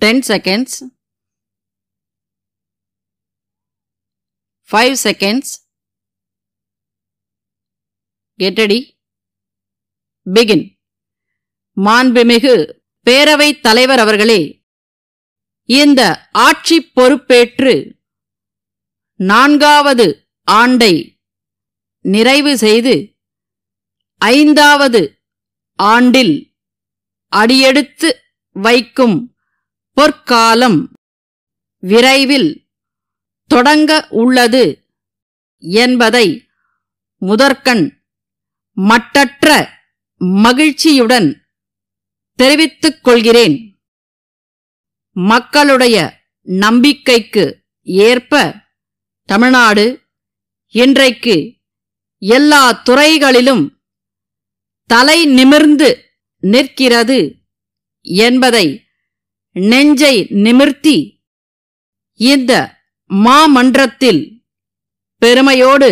10 seconds, 5 seconds. Get ready. Begin. மாண்புமிகு பேரவைத் தலைவர் அவர்களே, இந்த ஆட்சி பொறுப்பேற்று 4வது ஆண்டை நிறைவு செய்து 5வது ஆண்டில் அடியெடுத்து வைக்கும் பொற்காலம் விரைவில் தொடங்க உள்ளது என்பதை முதற்கண் மட்டற்ற மகிழ்ச்சியுடன் தெரிவித்துக் கொள்கிறேன். மக்களுடைய நம்பிக்கைக்கு ஏற்ப தமிழ்நாடு இன்றைக்கு எல்லா துறைகளிலும் தலை நிமிர்ந்து நிற்கிறது என்பதை நெஞ்சை நிமிர்த்தி இந்த மாமன்றத்தில் பெருமையோடு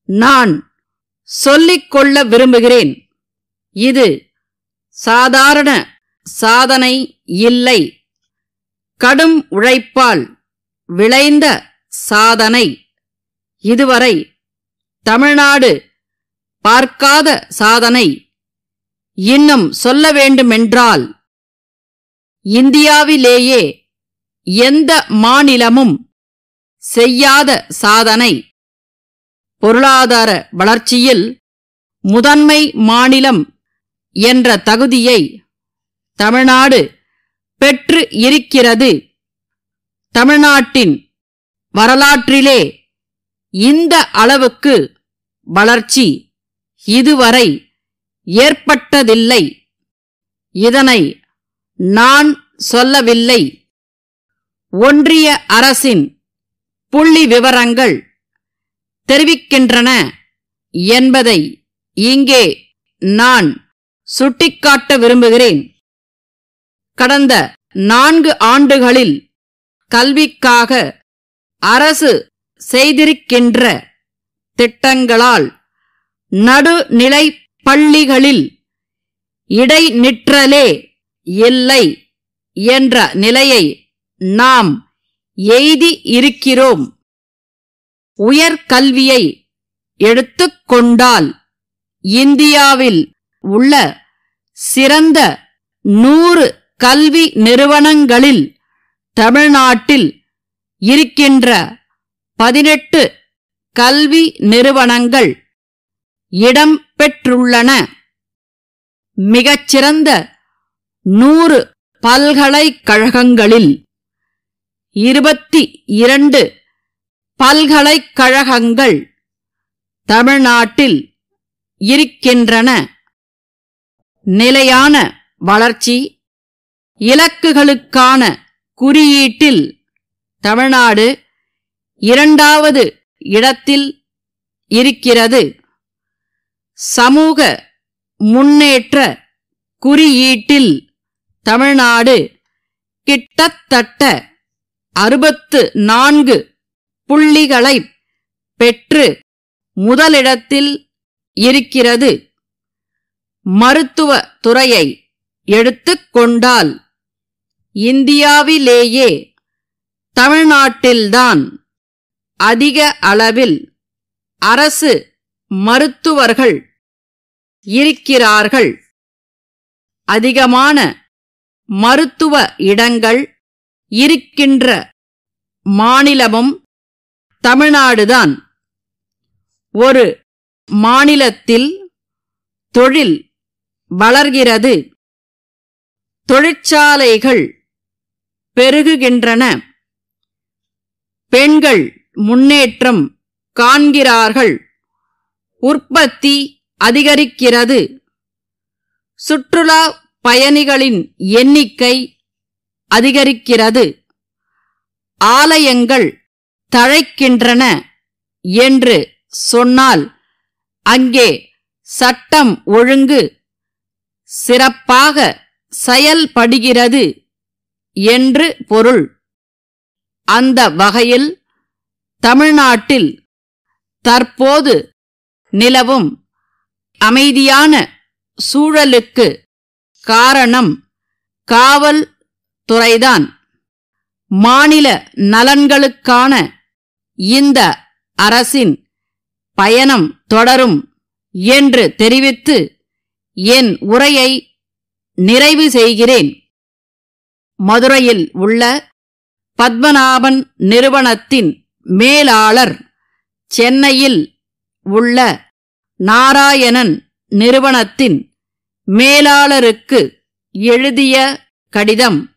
நான் சொல்லிக்கொள்ள விரும்புகிறேன். இது சாதாரண சாதனை இல்லை, கடும் உழைப்பால் விளைந்த சாதனை. இதுவரை தமிழ்நாடு பார்க்காத சாதனை. இன்னும் சொல்ல வேண்டுமென்றால் இந்தியாவிலேயே எந்த மாநிலமும் செய்யாத சாதனை. பொருளாதார வளர்ச்சியில் முதன்மை மாநிலம் என்ற தகுதியை தமிழ்நாடு பெற்று இருக்கிறது. தமிழ்நாட்டின் வரலாற்றிலே இந்த அளவுக்கு வளர்ச்சி இதுவரை ஏற்பட்டதில்லை. இதனை நான் சொல்லவில்லை, ஒன்றிய அரசின் புள்ளி விவரங்கள் தெரிவிக்கின்றன என்பதை இங்கே நான் சுட்டிக்காட்ட விரும்புகிறேன். கடந்த 4 ஆண்டுகளில் கல்விக்காக அரசு செய்திருக்கின்ற திட்டங்களால் நடுநிலைப் பள்ளிகளில் இடைநிற்றலே இல்லை என்ற நிலையை நாம் எய்தி இருக்கிறோம். உயர்கல்வியை எடுத்துக்கொண்டால் இந்தியாவில் உள்ள சிறந்த 100 கல்வி நிறுவனங்களில் தமிழ்நாட்டில் இருக்கின்ற 18 கல்வி நிறுவனங்கள் இடம் பெற்றுள்ளன. மிகச்சிறந்த 100 பல்கலைக்கழகங்களில் 22 பல்கலைக்கழகங்கள் தமிழ்நாட்டில் இருக்கின்றன. நிலையான வளர்ச்சி இலக்குகளுக்கான குறியீட்டில் தமிழ்நாடு 2வது இடத்தில் இருக்கிறது. சமூக முன்னேற்ற குறியீட்டில் தமிழ்நாடு கிட்டத்தட்ட 64 புள்ளிகளை பெற்று முதலிடத்தில் இருக்கிறது. மருத்துவ துறையை எடுத்துக்கொண்டால் இந்தியாவிலேயே தமிழ்நாட்டில்தான் அதிக அளவில் அரசு மருத்துவர்கள் இருக்கிறார்கள். அதிகமான மருத்துவ இடங்கள் இருக்கின்ற மாநிலமும் தமிழ்நாடுதான். ஒரு மாநிலத்தில் தொழில் வளர்கிறது, தொழிற்சாலைகள் பெருகுகின்றன, பெண்கள் முன்னேற்றம் காண்கிறார்கள், உற்பத்தி அதிகரிக்கிறது, சுற்றுலா பயணிகளின் எண்ணிக்கை அதிகரிக்கிறது, ஆலயங்கள் தழைக்கின்றன என்று சொன்னால் அங்கே சட்டம் ஒழுங்கு சிறப்பாக செயல்படுகிறது என்று பொருள். அந்த வகையில் தமிழ்நாட்டில் தற்போது நிலவும் அமைதியான சூழலுக்கு காரணம் காவல் துறைதான். மாநில நலன்களுக்கான இந்த அரசின் பயணம் தொடரும் என்று தெரிவித்து என் உரையை நிறைவு செய்கிறேன். மதுரையில் உள்ள பத்மநாபன் நிறுவனத்தின் மேலாளர், சென்னையில் உள்ள நாராயணன் நிறுவனத்தின் மேலாளருக்கு எழுதிய கடிதம்.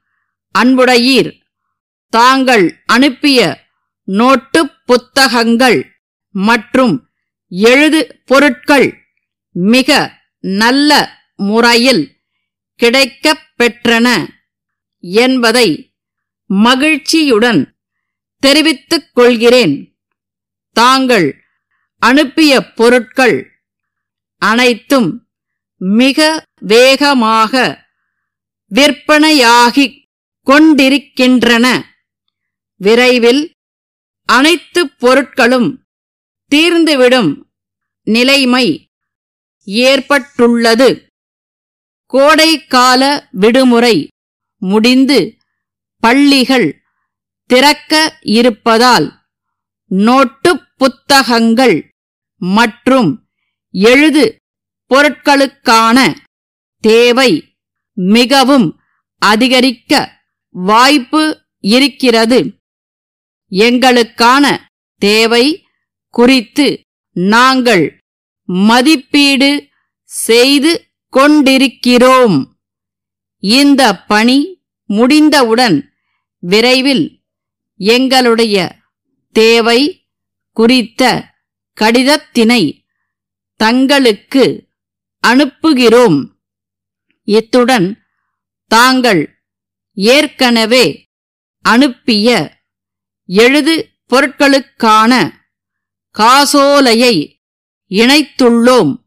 அன்புடையீர், தாங்கள் அனுப்பிய நோட்டுப் புத்தகங்கள் மற்றும் எழுது பொருட்கள் மிக நல்ல முறையில் கிடைக்கப் பெற்றன என்பதை மகிழ்ச்சியுடன் தெரிவித்துக் கொள்கிறேன். தாங்கள் அனுப்பிய பொருட்கள் அனைத்தும் மிக வேகமாக விற்பனையாகிக் கொண்டிருக்கின்றன. விரைவில் அனைத்து பொருட்களும் தீர்ந்துவிடும் நிலைமை ஏற்பட்டுள்ளது. கோடைக்கால விடுமுறை முடிந்து பள்ளிகள் திறக்க இருப்பதால் நோட்டுப் புத்தகங்கள் மற்றும் எழுது பொருட்களுக்கான தேவை மிகவும் அதிகரிக்க வாய்ப்பு இருக்கிறது. எங்களுக்கான தேவை குறித்து நாங்கள் மதிப்பீடு செய்து கொண்டிருக்கிறோம். இந்த பணி முடிந்தவுடன் விரைவில் எங்களுடைய தேவை குறித்த கடிதத்தினை தங்களுக்கு அனுப்புகிறோம். இத்துடன் தாங்கள் ஏற்கனவே அனுப்பிய எழுது பொருட்களுக்கான காசோலையை இணைத்துள்ளோம்.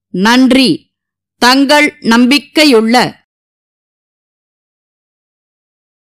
நன்றி. தங்கள் நம்பிக்கையுள்ள